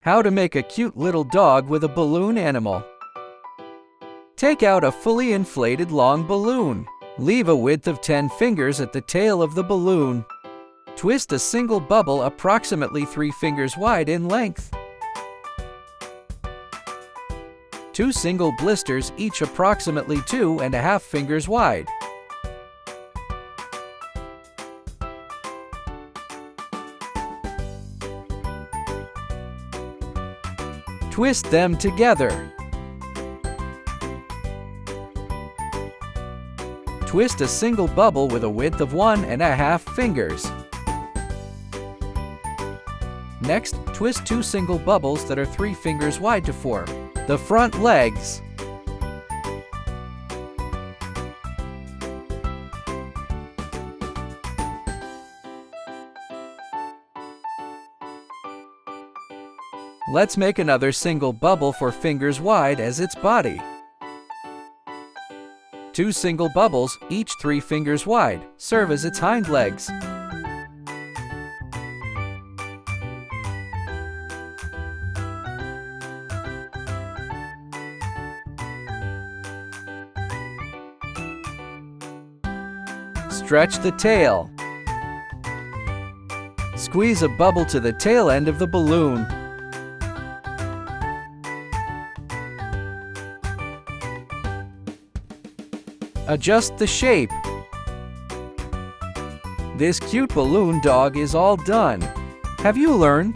How to make a cute little dog with a balloon animal. Take out a fully inflated long balloon. Leave a width of 10 fingers at the tail of the balloon. Twist a single bubble approximately 3 fingers wide in length. 2 single blisters, each approximately 2.5 fingers wide. Twist them together. Twist a single bubble with a width of 1.5 fingers. Next, twist 2 single bubbles that are 3 fingers wide to form the front legs. Let's make another single bubble 4 fingers wide as its body. 2 single bubbles, each 3 fingers wide, serve as its hind legs. Stretch the tail. Squeeze a bubble to the tail end of the balloon. Adjust the shape. This cute balloon dog is all done. Have you learned